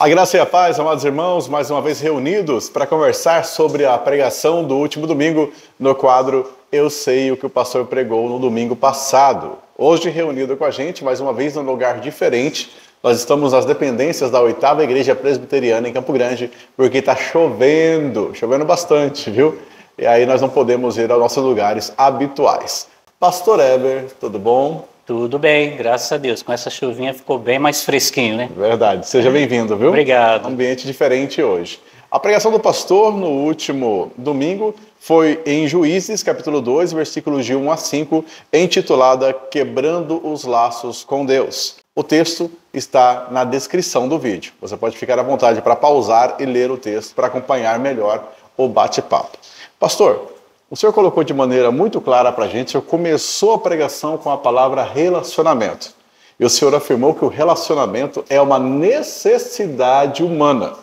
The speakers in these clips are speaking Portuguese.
A graça e a paz, amados irmãos, mais uma vez reunidos para conversar sobre a pregação do último domingo no quadro Eu Sei o que o Pastor Pregou no domingo passado. Hoje reunido com a gente, mais uma vez num lugar diferente, nós estamos nas dependências da 8ª Igreja Presbiteriana em Campo Grande, porque está chovendo bastante, viu? E aí nós não podemos ir aos nossos lugares habituais. Pastor Eber, tudo bom? Tudo bem, graças a Deus. Com essa chuvinha ficou bem mais fresquinho, né? Verdade. Seja bem-vindo, viu? Obrigado. Um ambiente diferente hoje. A pregação do pastor no último domingo foi em Juízes, capítulo 2, versículos de 1 a 5, intitulada Quebrando os Laços com Deus. O texto está na descrição do vídeo. Você pode ficar à vontade para pausar e ler o texto para acompanhar melhor o bate-papo. Pastor, o senhor colocou de maneira muito clara para a gente, o senhor começou a pregação com a palavra relacionamento. E o senhor afirmou que o relacionamento é uma necessidade humana.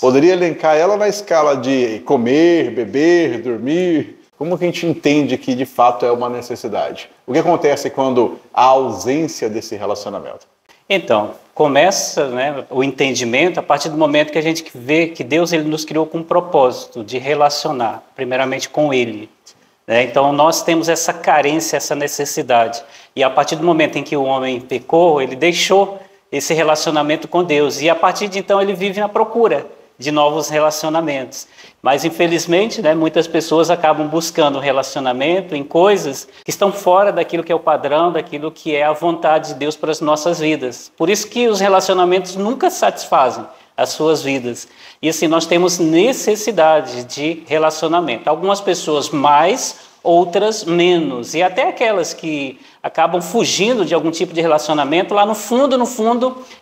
Poderia elencar ela na escala de comer, beber, dormir? Como que a gente entende que de fato é uma necessidade? O que acontece quando há ausência desse relacionamento? Então, começa, o entendimento a partir do momento que a gente vê que Deus ele nos criou com um propósito de relacionar, primeiramente com Ele. Então, nós temos essa carência, essa necessidade. E a partir do momento em que o homem pecou, ele deixou esse relacionamento com Deus. E a partir de então, ele vive na procura de novos relacionamentos. Mas, infelizmente, muitas pessoas acabam buscando relacionamento em coisas que estão fora daquilo que é o padrão, daquilo que é a vontade de Deus para as nossas vidas. Por isso que os relacionamentos nunca satisfazem as suas vidas. E assim, nós temos necessidade de relacionamento. Algumas pessoas mais, outras menos. E até aquelas que acabam fugindo de algum tipo de relacionamento, lá no fundo,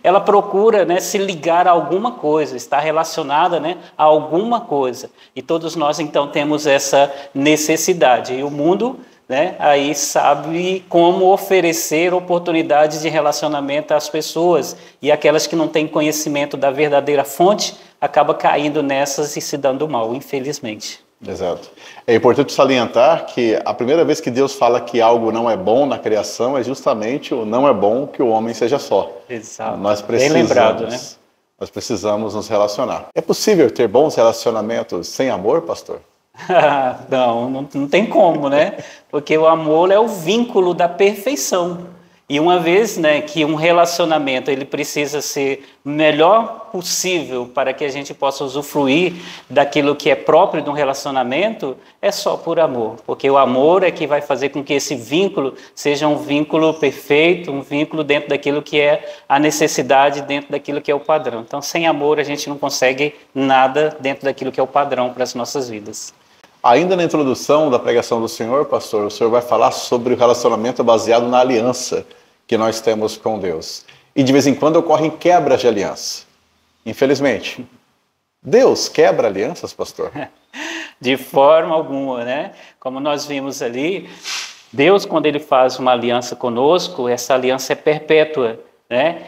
ela procura se ligar a alguma coisa, estar relacionada a alguma coisa. E todos nós, então, temos essa necessidade. E o mundo aí sabe como oferecer oportunidades de relacionamento às pessoas. E aquelas que não têm conhecimento da verdadeira fonte, acabam caindo nessas e se dando mal, infelizmente. Exato. É importante salientar que a primeira vez que Deus fala que algo não é bom na criação é justamente o não é bom que o homem seja só. Exato. Bem lembrado, Nós precisamos nos relacionar. É possível ter bons relacionamentos sem amor, pastor? Não tem como, Porque o amor é o vínculo da perfeição. E uma vez que um relacionamento ele precisa ser o melhor possível para que a gente possa usufruir daquilo que é próprio de um relacionamento, é só por amor. Porque o amor é que vai fazer com que esse vínculo seja um vínculo perfeito, um vínculo dentro daquilo que é a necessidade, dentro daquilo que é o padrão. Então, sem amor, a gente não consegue nada dentro daquilo que é o padrão para as nossas vidas. Ainda na introdução da pregação do senhor, pastor, o senhor vai falar sobre o relacionamento baseado na aliança que nós temos com Deus. E de vez em quando ocorrem quebras de aliança. Infelizmente. Deus quebra alianças, pastor? De forma alguma, Como nós vimos ali, Deus, quando Ele faz uma aliança conosco, essa aliança é perpétua.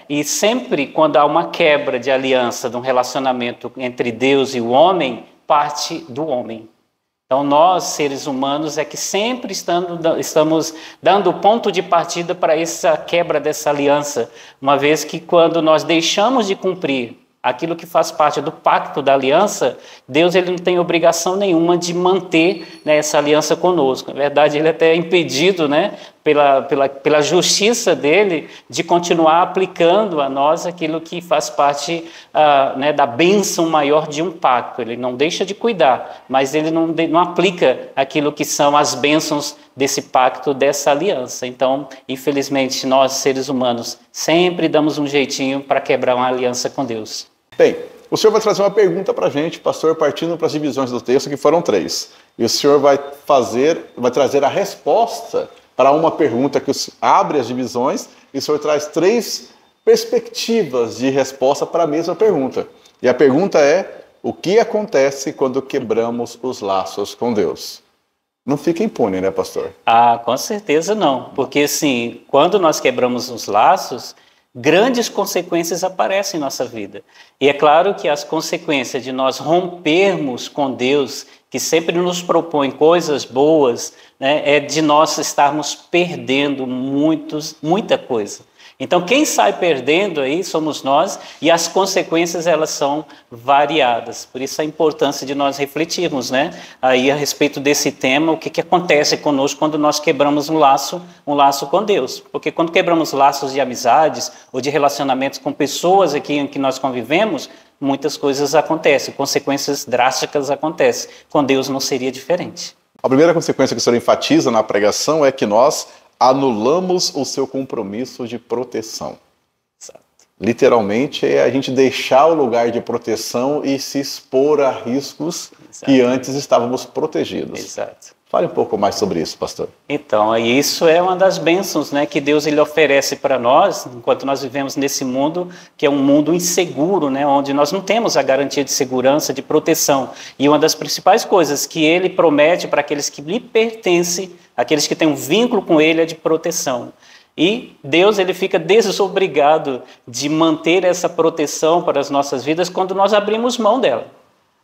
E sempre quando há uma quebra de aliança, de um relacionamento entre Deus e o homem, parte do homem. Então, nós, seres humanos, é que sempre estamos dando ponto de partida para essa quebra dessa aliança, uma vez que quando nós deixamos de cumprir aquilo que faz parte do pacto da aliança, Deus ele não tem obrigação nenhuma de manter essa aliança conosco. Na verdade, ele até é impedido pela justiça dele de continuar aplicando a nós aquilo que faz parte da bênção maior de um pacto. Ele não deixa de cuidar, mas ele não aplica aquilo que são as bênçãos desse pacto, dessa aliança. Então, infelizmente, nós, seres humanos, sempre damos um jeitinho para quebrar uma aliança com Deus. Bem, o senhor vai trazer uma pergunta para a gente, pastor, partindo para as divisões do texto, que foram 3. E o senhor vai trazer a resposta para uma pergunta que abre as divisões, e o senhor traz 3 perspectivas de resposta para a mesma pergunta. E a pergunta é: o que acontece quando quebramos os laços com Deus? Não fica impune, pastor? Com certeza não. Porque, assim, quando nós quebramos os laços, grandes consequências aparecem em nossa vida. E é claro que as consequências de nós rompermos com Deus, que sempre nos propõe coisas boas, é de nós estarmos perdendo muita coisa. Então, quem sai perdendo aí somos nós, e as consequências, elas são variadas. Por isso a importância de nós refletirmos, né, aí a respeito desse tema, o que acontece conosco quando nós quebramos um laço com Deus. Porque quando quebramos laços de amizades ou de relacionamentos com pessoas aqui em que nós convivemos, muitas coisas acontecem, consequências drásticas acontecem. Com Deus não seria diferente. A primeira consequência que o senhor enfatiza na pregação é que nós anulamos o seu compromisso de proteção. Exato. Literalmente é a gente deixar o lugar de proteção e se expor a riscos que antes estávamos protegidos. Exato. Fale um pouco mais sobre isso, pastor. Então, isso é uma das bênçãos, né, que Deus ele oferece para nós, enquanto nós vivemos nesse mundo, que é um mundo inseguro, né, onde nós não temos a garantia de segurança, de proteção. E uma das principais coisas que ele promete para aqueles que lhe pertencem, aqueles que têm um vínculo com ele, é de proteção. E Deus ele fica desobrigado de manter essa proteção para as nossas vidas quando nós abrimos mão dela.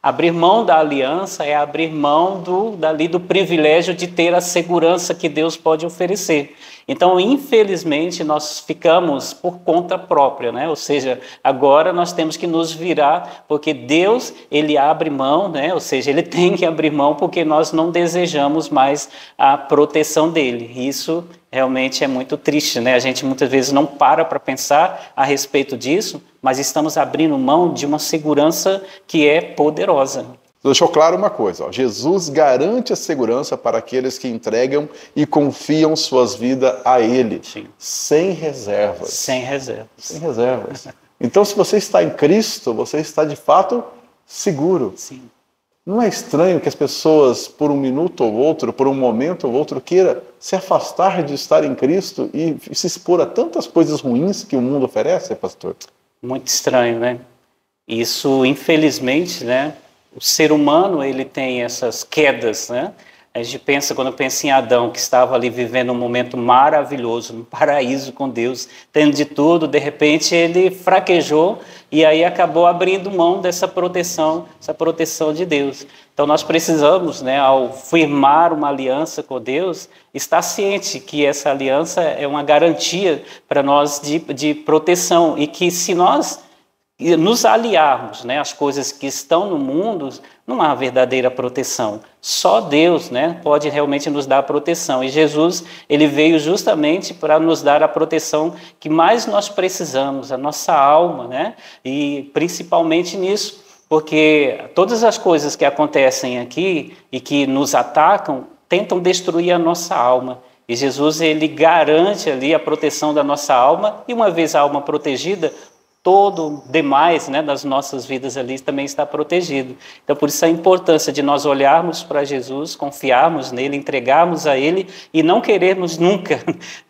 Abrir mão da aliança é abrir mão do privilégio de ter a segurança que Deus pode oferecer. Então, infelizmente, nós ficamos por conta própria, né? Ou seja, agora nós temos que nos virar, porque Deus, ele abre mão, né? Ou seja, ele tem que abrir mão porque nós não desejamos mais a proteção dele. Isso realmente é muito triste, né? A gente muitas vezes não para pensar a respeito disso, mas estamos abrindo mão de uma segurança que é poderosa. Deixou claro uma coisa, ó, Jesus garante a segurança para aqueles que entregam e confiam suas vidas a Ele, Sim. Sem reservas. Sem reservas. Sem reservas. Então, se você está em Cristo, você está de fato seguro. Sim. Não é estranho que as pessoas, por um minuto ou outro, por um momento ou outro, queira se afastar de estar em Cristo e se expor a tantas coisas ruins que o mundo oferece, pastor? Muito estranho, né? Isso, infelizmente, né? O ser humano, ele tem essas quedas, né? A gente pensa, quando pensa em Adão, que estava ali vivendo um momento maravilhoso, no paraíso com Deus, tendo de tudo, de repente ele fraquejou e aí acabou abrindo mão dessa proteção, essa proteção de Deus. Então nós precisamos, né, ao firmar uma aliança com Deus, estar ciente que essa aliança é uma garantia para nós de proteção e que se nós nos aliarmos, né, às coisas que estão no mundo, não há verdadeira proteção. Só Deus, né, pode realmente nos dar a proteção. E Jesus, ele veio justamente para nos dar a proteção que mais nós precisamos, a nossa alma, né, e principalmente nisso, porque todas as coisas que acontecem aqui e que nos atacam tentam destruir a nossa alma. E Jesus, ele garante ali a proteção da nossa alma, e uma vez a alma protegida, todo demais, né, das nossas vidas ali também está protegido. Então, por isso a importância de nós olharmos para Jesus, confiarmos nele, entregarmos a ele e não querermos nunca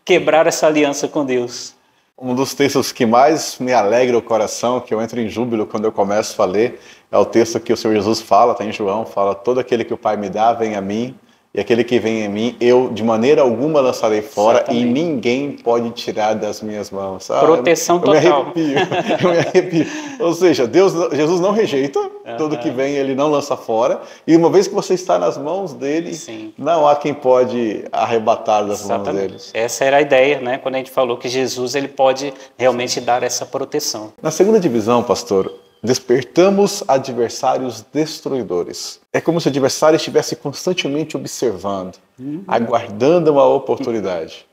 quebrar essa aliança com Deus. Um dos textos que mais me alegra o coração, que eu entro em júbilo quando eu começo a ler, é o texto que o Senhor Jesus fala, está em João, fala: todo aquele que o Pai me dá, vem a mim, e aquele que vem em mim, eu de maneira alguma lançarei fora. Exatamente. E ninguém pode tirar das minhas mãos. Proteção total. Eu me arrepio. Ou seja, Jesus não rejeita, todo que vem ele não lança fora, e uma vez que você está nas mãos dele, Sim. não há quem pode arrebatar das Exatamente. Mãos dele. Essa era a ideia, né? Quando a gente falou que Jesus ele pode realmente dar essa proteção. Na segunda divisão, pastor, despertamos adversários destruidores. É como se o adversário estivesse constantemente observando, aguardando uma oportunidade.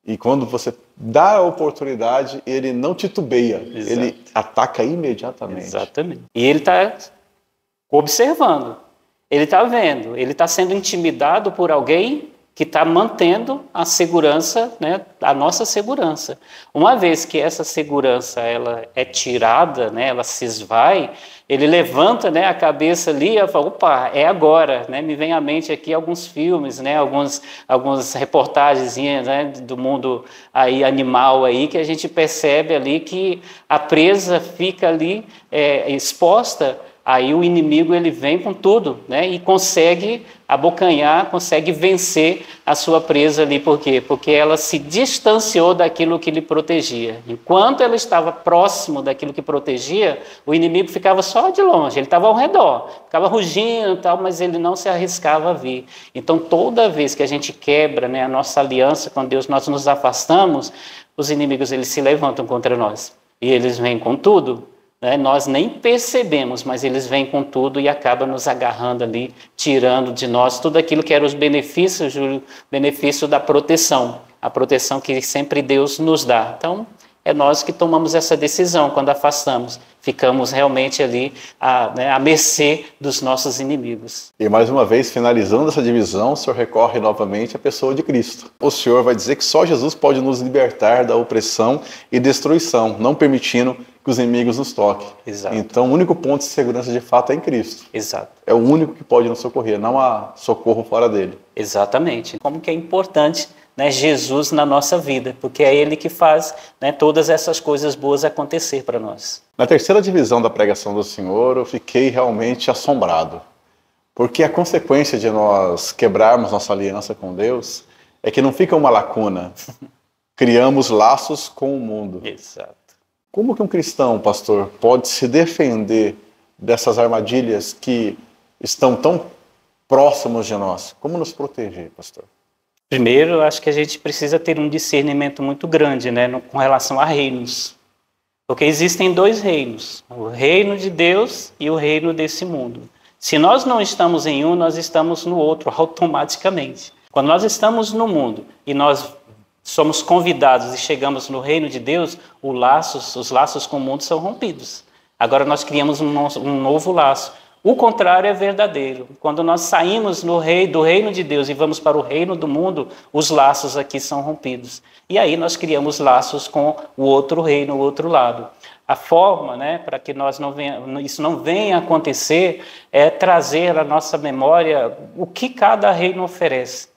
E quando você dá a oportunidade, ele não titubeia, Exato. Ele ataca imediatamente. Exatamente. E ele está observando, ele está vendo, ele está sendo intimidado por alguém que está mantendo a segurança, né, a nossa segurança. Uma vez que essa segurança ela é tirada, né, ela se esvai, ele levanta, né, a cabeça ali e fala: opa, é agora, né? Me vem à mente aqui alguns filmes, né, algumas reportagens, né, do mundo aí animal aí, que a gente percebe ali que a presa fica ali exposta aí o inimigo ele vem com tudo, né? E consegue abocanhar, consegue vencer a sua presa ali. Por quê? Porque ela se distanciou daquilo que lhe protegia. Enquanto ela estava próximo daquilo que protegia, o inimigo ficava só de longe, ele estava ao redor, ficava rugindo e tal, mas ele não se arriscava a vir. Então, toda vez que a gente quebra, né, a nossa aliança com Deus, nós nos afastamos, os inimigos eles se levantam contra nós. E eles vêm com tudo. Né? Nós nem percebemos, mas eles vêm com tudo e acabam nos agarrando ali, tirando de nós tudo aquilo que eram os benefícios, o benefício da proteção, a proteção que sempre Deus nos dá. Então, é nós que tomamos essa decisão quando afastamos. Ficamos realmente ali à mercê dos nossos inimigos. E mais uma vez, finalizando essa divisão, o Senhor recorre novamente à pessoa de Cristo. O Senhor vai dizer que só Jesus pode nos libertar da opressão e destruição, não permitindo que os inimigos nos toquem. Exato. Então, o único ponto de segurança de fato é em Cristo. Exato. É o único que pode nos socorrer, não há socorro fora dele. Exatamente. Como que é importante, né, Jesus na nossa vida, porque é Ele que faz, né, todas essas coisas boas acontecer para nós. Na terceira divisão da pregação do Senhor, eu fiquei realmente assombrado, porque a consequência de nós quebrarmos nossa aliança com Deus é que não fica uma lacuna. Criamos laços com o mundo. Exato. Como que um cristão, pastor, pode se defender dessas armadilhas que estão tão próximos de nós? Como nos proteger, pastor? Primeiro, eu acho que a gente precisa ter um discernimento muito grande, né, com relação a reinos. Porque existem dois reinos, o reino de Deus e o reino desse mundo. Se nós não estamos em um, nós estamos no outro, automaticamente. Quando nós estamos no mundo e nós somos convidados e chegamos no reino de Deus, os laços com o mundo são rompidos. Agora nós criamos um novo laço. O contrário é verdadeiro. Quando nós saímos do reino de Deus e vamos para o reino do mundo, os laços aqui são rompidos. E aí nós criamos laços com o outro reino, o outro lado. A forma, né, para que isso não venha a acontecer é trazer à nossa memória o que cada reino oferece.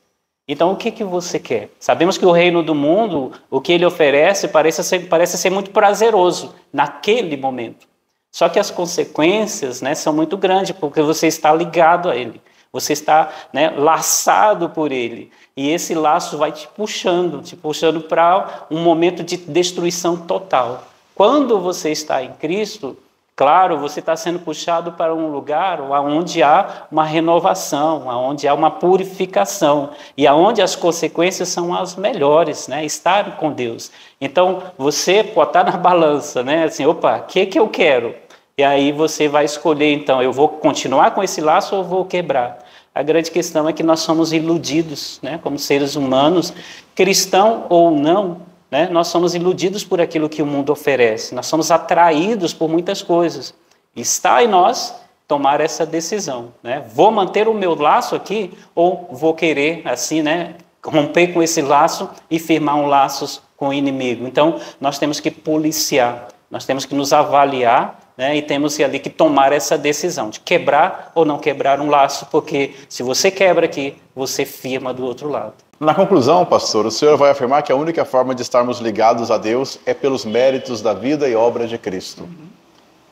Então, o que você quer? Sabemos que o reino do mundo, o que ele oferece, parece ser muito prazeroso naquele momento. Só que as consequências, né, são muito grandes, porque você está ligado a ele. Você está, né, laçado por ele. E esse laço vai te puxando para um momento de destruição total. Quando você está em Cristo, claro, você está sendo puxado para um lugar onde há uma renovação, onde há uma purificação e onde as consequências são as melhores, né? Estar com Deus. Então, você botar na balança, né? Assim, opa, o que eu quero? E aí você vai escolher, então, eu vou continuar com esse laço ou vou quebrar? A grande questão é que nós somos iludidos, né? Como seres humanos, cristão ou não, né? Nós somos iludidos por aquilo que o mundo oferece, nós somos atraídos por muitas coisas. Está em nós tomar essa decisão, né? Vou manter o meu laço aqui ou vou querer, assim, né, romper com esse laço e firmar um laço com o inimigo? Então, nós temos que policiar, nós temos que nos avaliar, né, e temos ali que tomar essa decisão de quebrar ou não quebrar um laço, porque se você quebra aqui, você firma do outro lado. Na conclusão, pastor, o senhor vai afirmar que a única forma de estarmos ligados a Deus é pelos méritos da vida e obra de Cristo.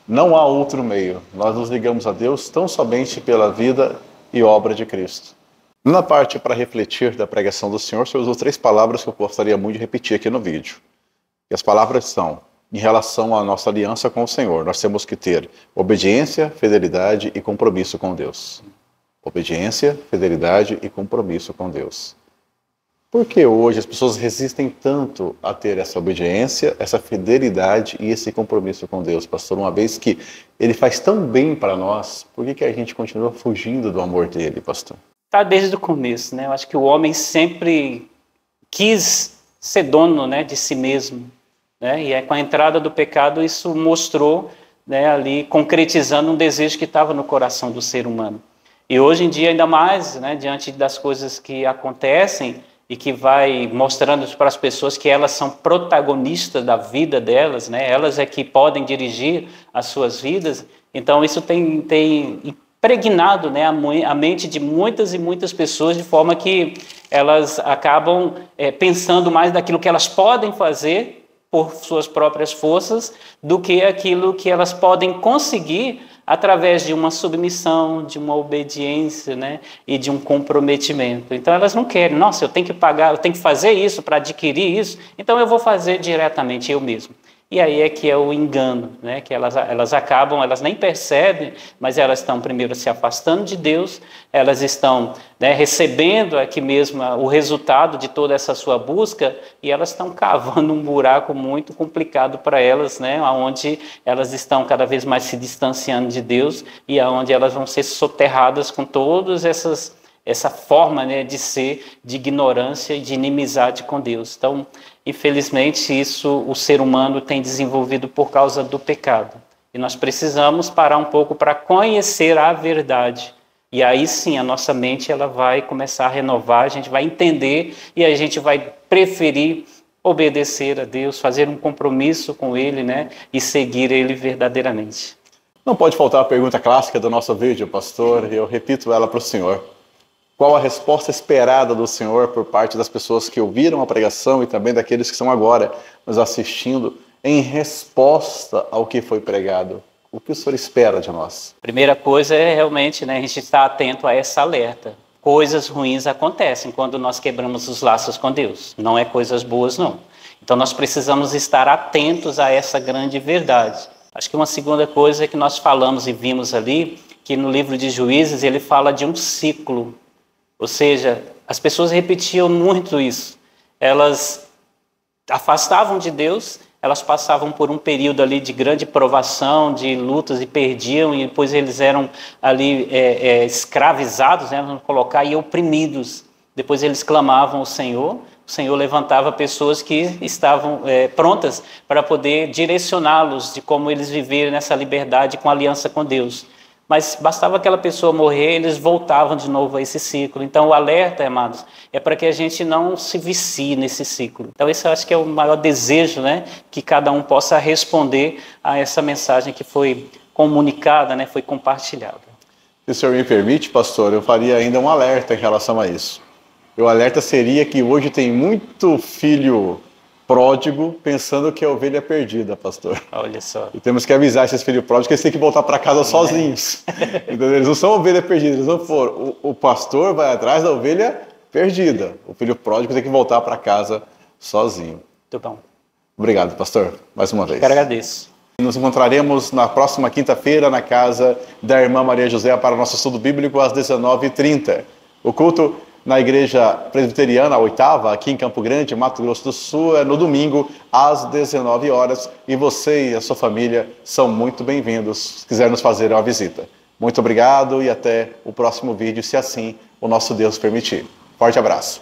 Não há outro meio. Nós nos ligamos a Deus tão somente pela vida e obra de Cristo. Na parte para refletir da pregação do senhor, o senhor usou 3 palavras que eu gostaria muito de repetir aqui no vídeo. E as palavras são: em relação à nossa aliança com o Senhor, nós temos que ter obediência, fidelidade e compromisso com Deus. Obediência, fidelidade e compromisso com Deus. Por que hoje as pessoas resistem tanto a ter essa obediência, essa fidelidade e esse compromisso com Deus, pastor? Uma vez que Ele faz tão bem para nós, por que a gente continua fugindo do amor dele, pastor? Tá desde o começo, né? Eu acho que o homem sempre quis ser dono, né, de si mesmo. Né? E com a entrada do pecado, isso mostrou, né, ali, concretizando um desejo que estava no coração do ser humano. E hoje em dia, ainda mais, né, diante das coisas que acontecem e que vai mostrando para as pessoas que elas são protagonistas da vida delas, né? Elas é que podem dirigir as suas vidas. Então, isso tem impregnado, né, a mente de muitas e muitas pessoas, de forma que elas acabam pensando mais daquilo que elas podem fazer por suas próprias forças do que aquilo que elas podem conseguir através de uma submissão, de uma obediência, né, e de um comprometimento. Então elas não querem, nossa, eu tenho que pagar, eu tenho que fazer isso para adquirir isso, então eu vou fazer diretamente eu mesmo. E aí é que é o engano, né? Que elas acabam, elas nem percebem, mas elas estão primeiro se afastando de Deus, elas estão, né, recebendo aqui mesmo o resultado de toda essa sua busca e elas estão cavando um buraco muito complicado para elas, né? Onde elas estão cada vez mais se distanciando de Deus e aonde elas vão ser soterradas com todas essa forma, né, de ser, de ignorância e de inimizade com Deus. Então, infelizmente, isso o ser humano tem desenvolvido por causa do pecado. E nós precisamos parar um pouco para conhecer a verdade. E aí sim, a nossa mente ela vai começar a renovar, a gente vai entender e a gente vai preferir obedecer a Deus, fazer um compromisso com Ele, né, e seguir Ele verdadeiramente. Não pode faltar a pergunta clássica do nosso vídeo, pastor, e eu repito ela para o senhor. Qual a resposta esperada do Senhor por parte das pessoas que ouviram a pregação e também daqueles que estão agora nos assistindo em resposta ao que foi pregado? O que o Senhor espera de nós? Primeira coisa é realmente, né, a gente estar atento a essa alerta. Coisas ruins acontecem quando nós quebramos os laços com Deus. Não é coisas boas, não. Então nós precisamos estar atentos a essa grande verdade. Acho que uma segunda coisa é que nós falamos e vimos ali, que no livro de Juízes ele fala de um ciclo. Ou seja, as pessoas repetiam muito isso. Elas afastavam de Deus, elas passavam por um período ali de grande provação, de lutas e perdiam, e depois eles eram ali escravizados, né, vamos colocar, e oprimidos. Depois eles clamavam ao Senhor, o Senhor levantava pessoas que estavam prontas para poder direcioná-los de como eles viverem nessa liberdade com aliança com Deus. Mas bastava aquela pessoa morrer, eles voltavam de novo a esse ciclo. Então o alerta, amados, é para que a gente não se vicie nesse ciclo. Então esse eu acho que é o maior desejo, né, que cada um possa responder a essa mensagem que foi comunicada, né, foi compartilhada. Se o senhor me permite, pastor, eu faria ainda um alerta em relação a isso. O alerta seria que hoje tem muito filho pródigo pensando que é ovelha perdida, pastor. Olha só. E temos que avisar esses filhos pródigos que eles têm que voltar para casa sozinhos. Então, eles não são ovelha perdida, eles não foram. O pastor vai atrás da ovelha perdida. O filho pródigo tem que voltar para casa sozinho. Muito bom. Obrigado, pastor, mais uma vez. Eu agradeço. Nos encontraremos na próxima quinta-feira na casa da irmã Maria José para o nosso estudo bíblico às 19h30. O culto na Igreja Presbiteriana, a 8ª, aqui em Campo Grande, Mato Grosso do Sul, é no domingo, às 19 horas. E você e a sua família são muito bem-vindos, se quiser nos fazer uma visita. Muito obrigado e até o próximo vídeo, se assim o nosso Deus permitir. Forte abraço.